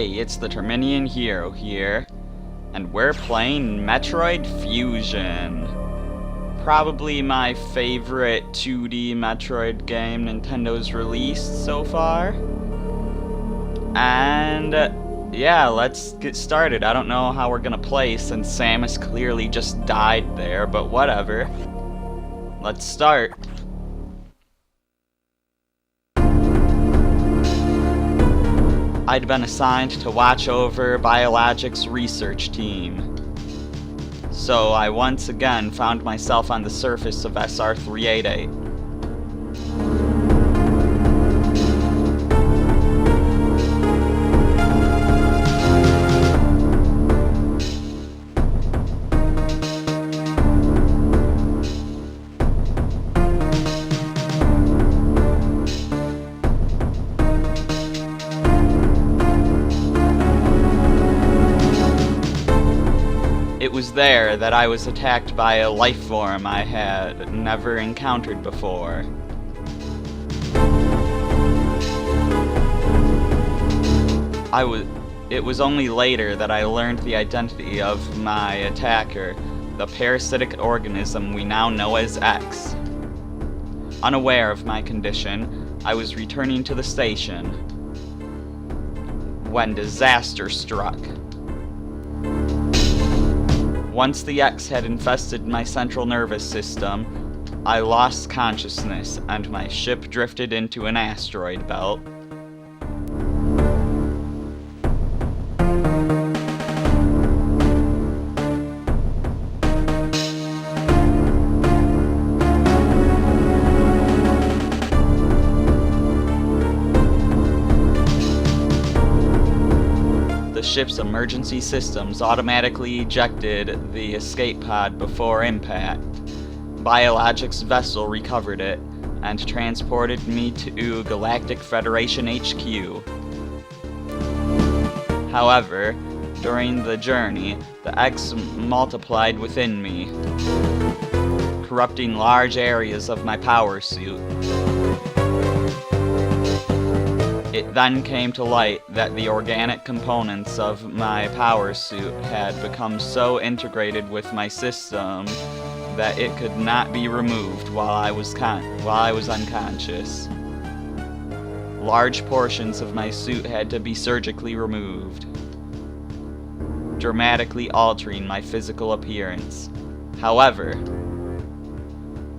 Hey, it's the Terminian Hero here, and we're playing Metroid Fusion. Probably my favorite 2D Metroid game Nintendo's released so far. And yeah, let's get started. I don't know how we're gonna play since Samus clearly just died there, but whatever. Let's start. I'd been assigned to watch over Biologic's research team. So I once again found myself on the surface of SR-388. It was there that I was attacked by a life form I had never encountered before. It was only later that I learned the identity of my attacker, the parasitic organism we now know as X. Unaware of my condition, I was returning to the station when disaster struck. Once the X had infested my central nervous system, I lost consciousness and my ship drifted into an asteroid belt. The ship's emergency systems automatically ejected the escape pod before impact. Biologic's vessel recovered it and transported me to Galactic Federation HQ. However, during the journey, the X multiplied within me, corrupting large areas of my power suit. It then came to light that the organic components of my power suit had become so integrated with my system that it could not be removed while I was unconscious. Large portions of my suit had to be surgically removed, dramatically altering my physical appearance. However,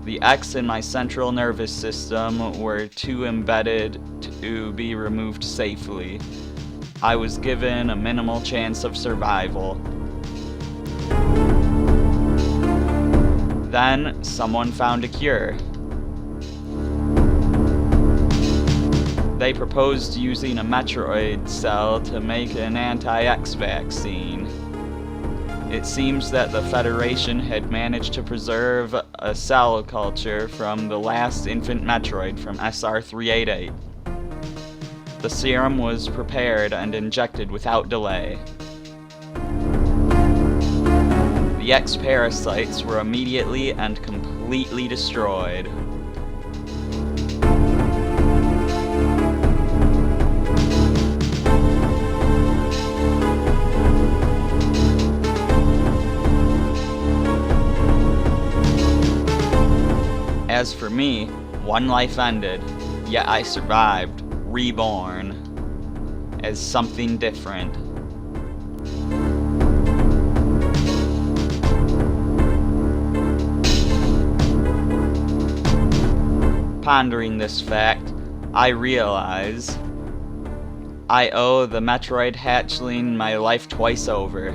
the X in my central nervous system were too embedded to be removed safely. I was given a minimal chance of survival. Then, someone found a cure. They proposed using a Metroid cell to make an anti-X vaccine. It seems that the Federation had managed to preserve a cell culture from the last infant Metroid from SR-388. The serum was prepared and injected without delay. The X parasites were immediately and completely destroyed. As for me, one life ended, yet I survived, reborn, as something different. Pondering this fact, I realize I owe the Metroid hatchling my life twice over.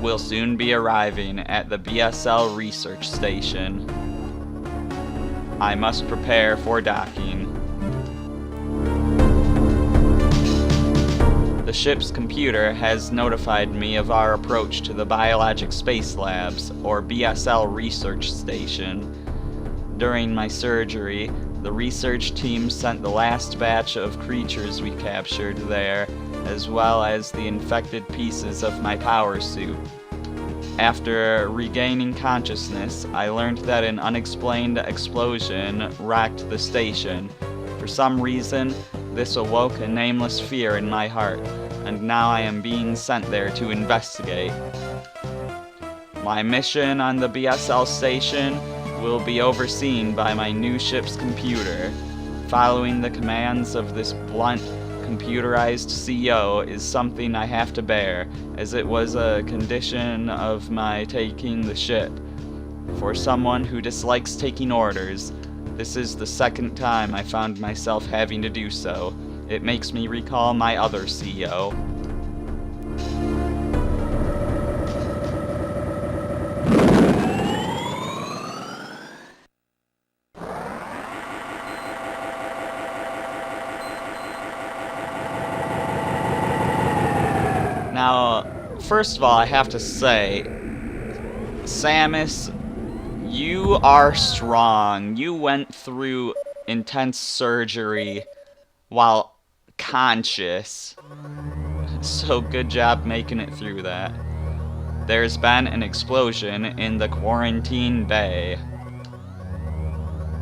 Will soon be arriving at the BSL research station. I must prepare for docking. The ship's computer has notified me of our approach to the Biologic Space Labs, or BSL research station. During my surgery, the research team sent the last batch of creatures we captured there, as well as the infected pieces of my power suit. After regaining consciousness, I learned that an unexplained explosion rocked the station, For some reason, this awoke a nameless fear in my heart, and now I am being sent there to investigate. My mission on the BSL station will be overseen by my new ship's computer. Following the commands of this blunt, computerized CEO is something I have to bear, as it was a condition of my taking the ship. For someone who dislikes taking orders, this is the second time I found myself having to do so. It makes me recall my other CEO. Now, first of all, I have to say, Samus, you are strong. You went through intense surgery while conscious. So good job making it through that. There's been an explosion in the quarantine bay.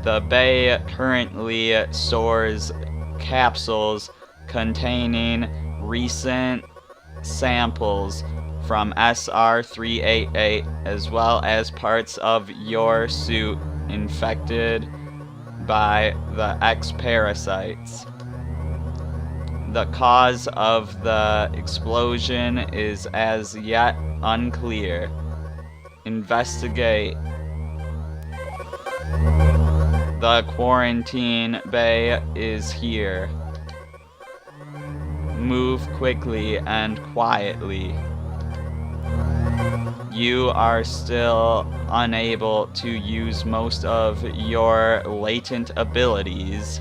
The bay currently stores capsules containing recent samples from SR-388, as well as parts of your suit infected by the X-parasites. The cause of the explosion is as yet unclear. Investigate. The quarantine bay is here. Move quickly and quietly. You are still unable to use most of your latent abilities.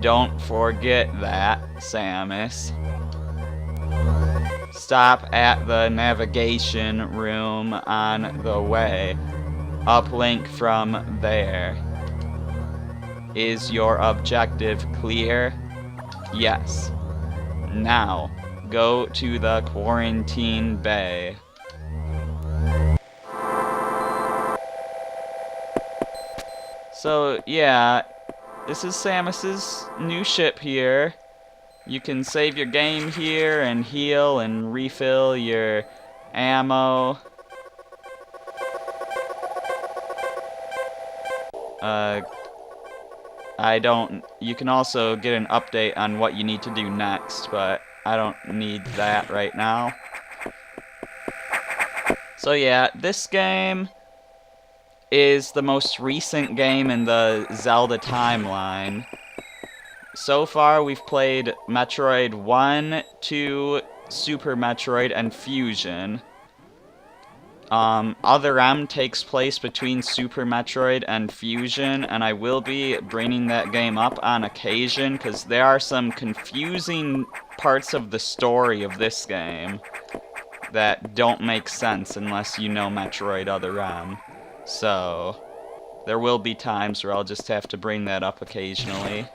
Don't forget that, Samus. Stop at the navigation room on the way. Uplink from there. Is your objective clear? Yes. Now, go to the quarantine bay. So, yeah, this is Samus's new ship here. You can save your game here and heal and refill your ammo. You can also get an update on what you need to do next, but I don't need that right now. So yeah, this game is the most recent game in the ZELDA Timeline. So far, we've played Metroid 1, 2, Super Metroid, and Fusion. Other M takes place between Super Metroid and Fusion, and I will be bringing that game up on occasion, because there are some confusing parts of the story of this game that don't make sense unless you know Metroid Other M. So, there will be times where I'll just have to bring that up occasionally.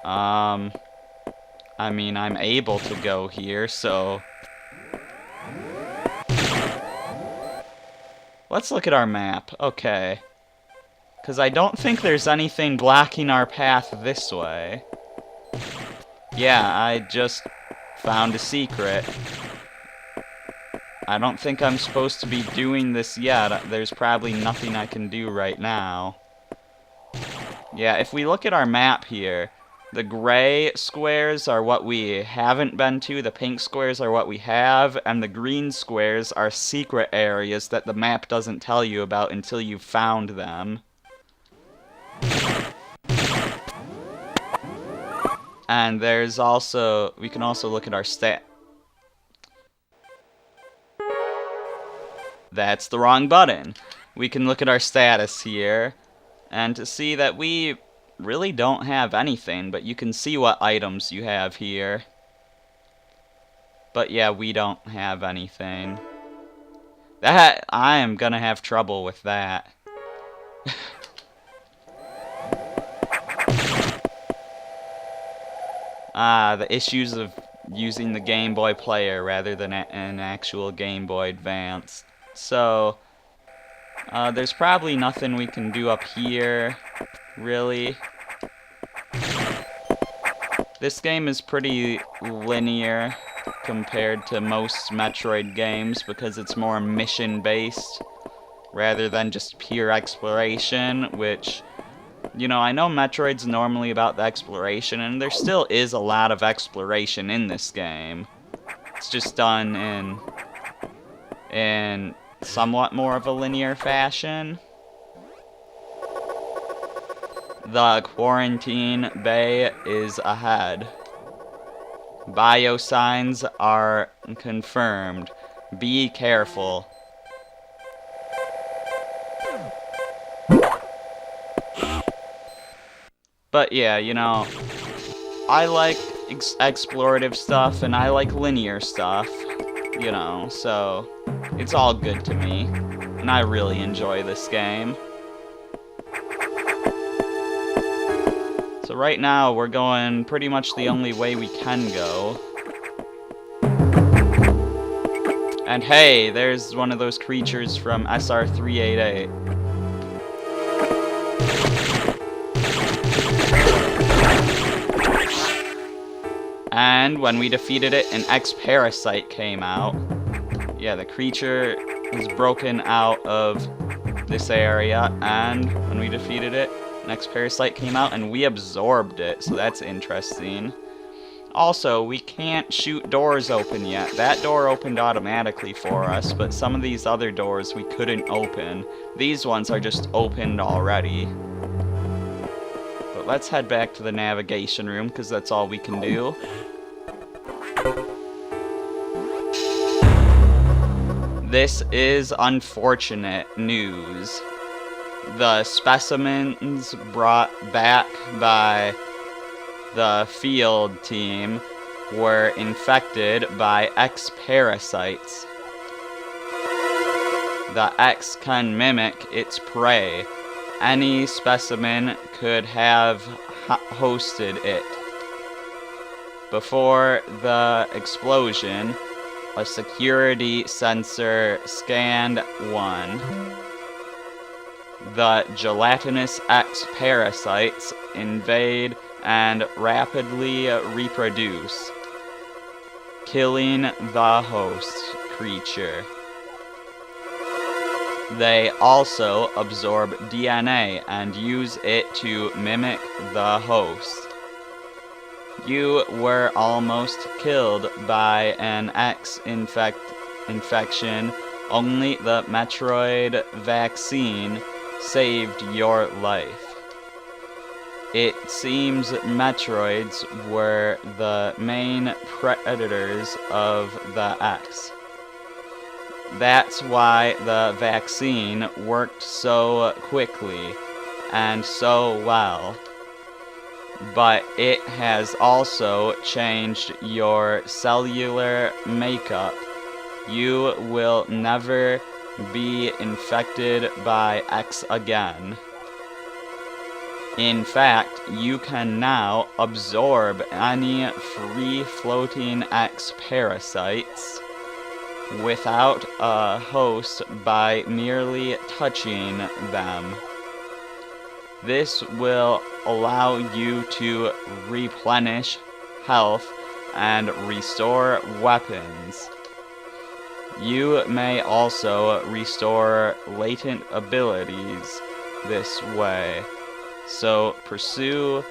I mean, I'm able to go here, so... Let's look at our map. Okay. Because I don't think there's anything blocking our path this way. Yeah, I just found a secret. I don't think I'm supposed to be doing this yet. There's probably nothing I can do right now. Yeah, if we look at our map here, the gray squares are what we haven't been to, the pink squares are what we have, and the green squares are secret areas that the map doesn't tell you about until you've found them. And there's also, we can also look at our stat. That's the wrong button. We can look at our status here, and to see that we really don't have anything, but you can see what items you have here. But yeah, we don't have anything. That, I am gonna have trouble with that. The issues of using the Game Boy Player rather than an actual Game Boy Advance. So, There's probably nothing we can do up here, really. This game is pretty linear compared to most Metroid games because it's more mission-based rather than just pure exploration, which, you know, I know Metroid's normally about the exploration, and there still is a lot of exploration in this game. It's just done in somewhat more of a linear fashion. The quarantine bay is ahead. Biosigns are confirmed. Be careful. But yeah, you know, I like explorative stuff and I like linear stuff, you know, so it's all good to me. And I really enjoy this game. So right now, we're going pretty much the only way we can go. And hey, there's one of those creatures from SR388. And when we defeated it, an X-Parasite came out. Yeah, the creature is broken out of this area, and when we defeated it, next Parasite came out and we absorbed it, so that's interesting. Also, we can't shoot doors open yet. That door opened automatically for us, but some of these other doors we couldn't open. These ones are just opened already. But let's head back to the navigation room, because that's all we can do. This is unfortunate news. The specimens brought back by the field team were infected by X-Parasites. The X can mimic its prey. Any specimen could have hosted it. Before the explosion, a security sensor scanned one. The gelatinous X-Parasites invade and rapidly reproduce, killing the host creature. They also absorb DNA and use it to mimic the host. You were almost killed by an X infection. Only the Metroid vaccine saved your life. It seems Metroids were the main predators of the X. That's why the vaccine worked so quickly and so well. But it has also changed your cellular makeup. You will never be infected by X again. In fact, you can now absorb any free-floating X-Parasites without a host by merely touching them. This will allow you to replenish health and restore weapons. You may also restore latent abilities this way. So pursue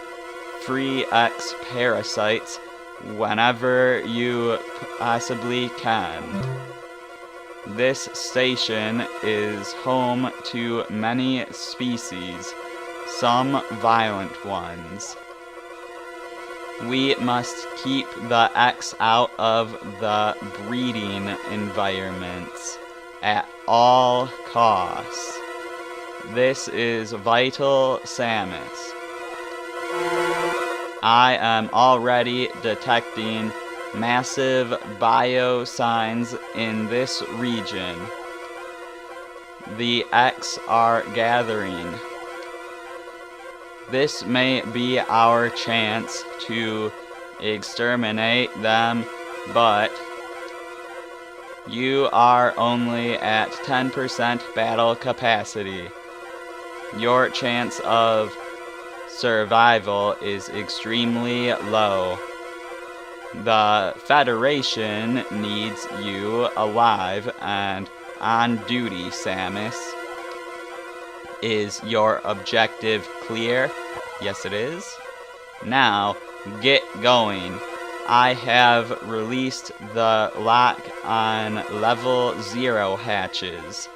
free X-Parasites whenever you possibly can. This station is home to many species, some violent ones. We must keep the X out of the breeding environments at all costs. This is vital, Samus. I am already detecting massive biosigns in this region. The X are gathering. This may be our chance to exterminate them, but You are only at 10% battle capacity. Your chance of survival is extremely low. The Federation needs you alive and on duty, Samus. Is your objective clear? Yes, it is. Now, get going. I have released the lock on level 0 hatches.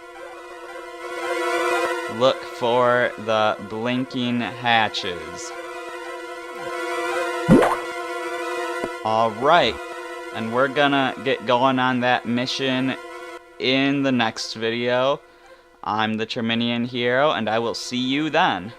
Look for the blinking hatches. Alright, and we're gonna get going on that mission in the next video. I'm the Terminian Hero, and I will see you then.